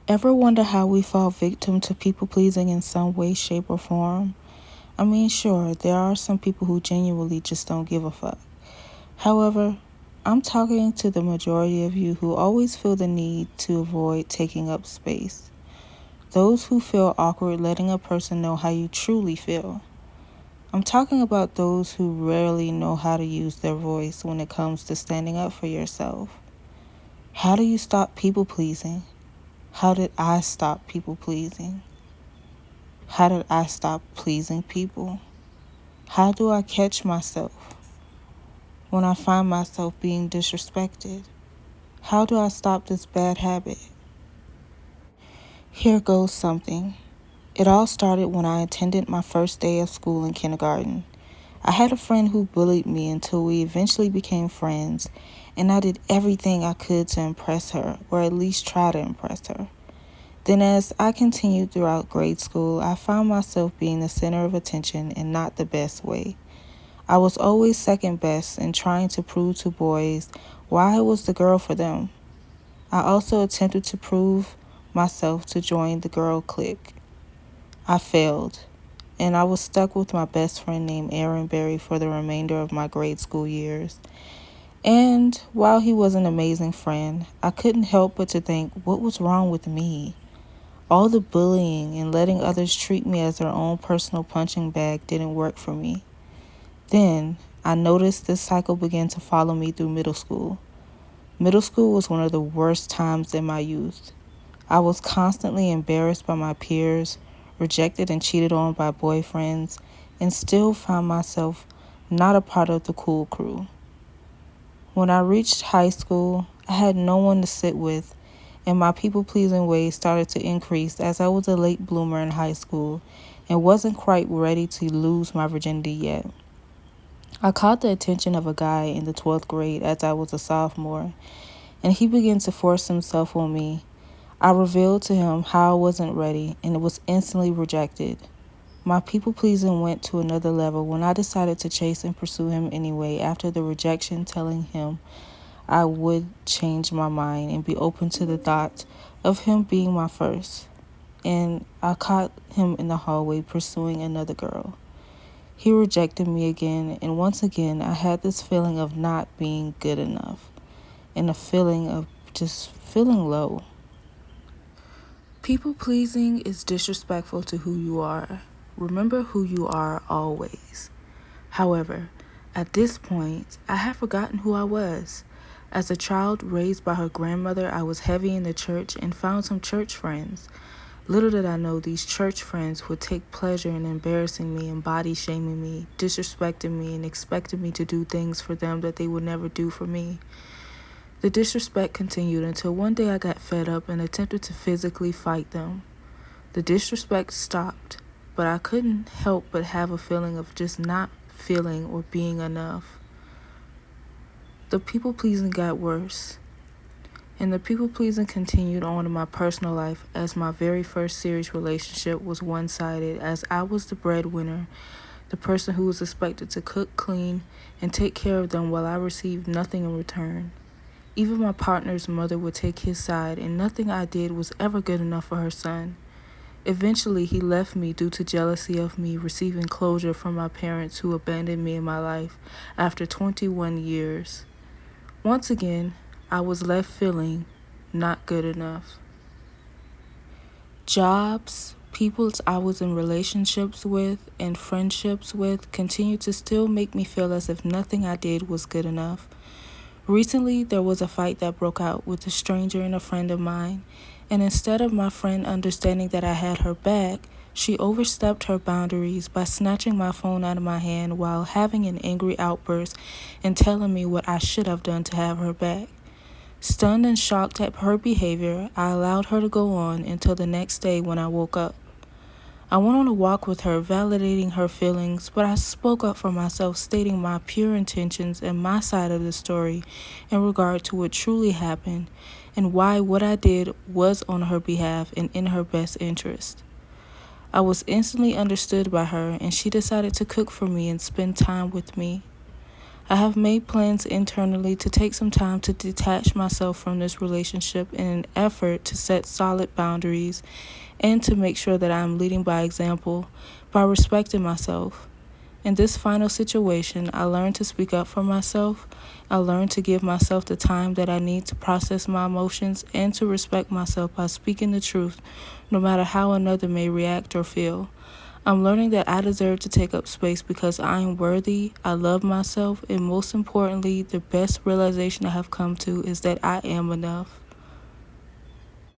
Ever wonder how we fall victim to people pleasing in some way, shape, or form? I mean, sure, there are some people who genuinely just don't give a fuck. However, I'm talking to the majority of you who always feel the need to avoid taking up space. Those who feel awkward letting a person know how you truly feel. I'm talking about those who rarely know how to use their voice when it comes to standing up for yourself. How do you stop people pleasing? How did I stop people pleasing? How did I stop pleasing people? How do I catch myself when I find myself being disrespected? How do I stop this bad habit? Here goes something. It all started when I attended my first day of school in kindergarten. I had a friend who bullied me until we eventually became friends, and I did everything I could to impress her, or at least try to impress her. Then as I continued throughout grade school, I found myself being the center of attention in not the best way. I was always second best and trying to prove to boys why I was the girl for them. I also attempted to prove myself to join the girl clique. I failed, and I was stuck with my best friend named Aaron Berry for the remainder of my grade school years. And while he was an amazing friend, I couldn't help but to think, what was wrong with me? All the bullying and letting others treat me as their own personal punching bag didn't work for me. Then, I noticed this cycle began to follow me through middle school. Middle school was one of the worst times in my youth. I was constantly embarrassed by my peers, rejected and cheated on by boyfriends, and still found myself not a part of the cool crew. When I reached high school, I had no one to sit with, and my people-pleasing ways started to increase as I was a late bloomer in high school and wasn't quite ready to lose my virginity yet. I caught the attention of a guy in the 12th grade as I was a sophomore, and he began to force himself on me. I revealed to him how I wasn't ready, and it was instantly rejected. My people-pleasing went to another level when I decided to chase and pursue him anyway after the rejection, telling him I would change my mind and be open to the thought of him being my first. And I caught him in the hallway pursuing another girl. He rejected me again, and once again I had this feeling of not being good enough and a feeling of just feeling low. People pleasing is disrespectful to who you are. Remember who you are always. However, at this point, I had forgotten who I was. As a child raised by her grandmother, I was heavy in the church and found some church friends. Little did I know these church friends would take pleasure in embarrassing me and body shaming me, disrespecting me, and expecting me to do things for them that they would never do for me. The disrespect continued until one day I got fed up and attempted to physically fight them. The disrespect stopped, but I couldn't help but have a feeling of just not feeling or being enough. The people-pleasing got worse, and the people-pleasing continued on in my personal life as my very first serious relationship was one-sided as I was the breadwinner, the person who was expected to cook, clean, and take care of them while I received nothing in return. Even my partner's mother would take his side, and nothing I did was ever good enough for her son. Eventually, he left me due to jealousy of me receiving closure from my parents who abandoned me in my life after 21 years. Once again, I was left feeling not good enough. Jobs, people I was in relationships with and friendships with continued to still make me feel as if nothing I did was good enough. Recently, there was a fight that broke out with a stranger and a friend of mine, and instead of my friend understanding that I had her back, she overstepped her boundaries by snatching my phone out of my hand while having an angry outburst and telling me what I should have done to have her back. Stunned and shocked at her behavior, I allowed her to go on until the next day when I woke up. I went on a walk with her, validating her feelings, but I spoke up for myself, stating my pure intentions and my side of the story in regard to what truly happened and why what I did was on her behalf and in her best interest. I was instantly understood by her, and she decided to cook for me and spend time with me. I have made plans internally to take some time to detach myself from this relationship in an effort to set solid boundaries and to make sure that I am leading by example by respecting myself. In this final situation, I learned to speak up for myself. I learned to give myself the time that I need to process my emotions and to respect myself by speaking the truth, no matter how another may react or feel. I'm learning that I deserve to take up space because I am worthy, I love myself, and most importantly, the best realization I have come to is that I am enough.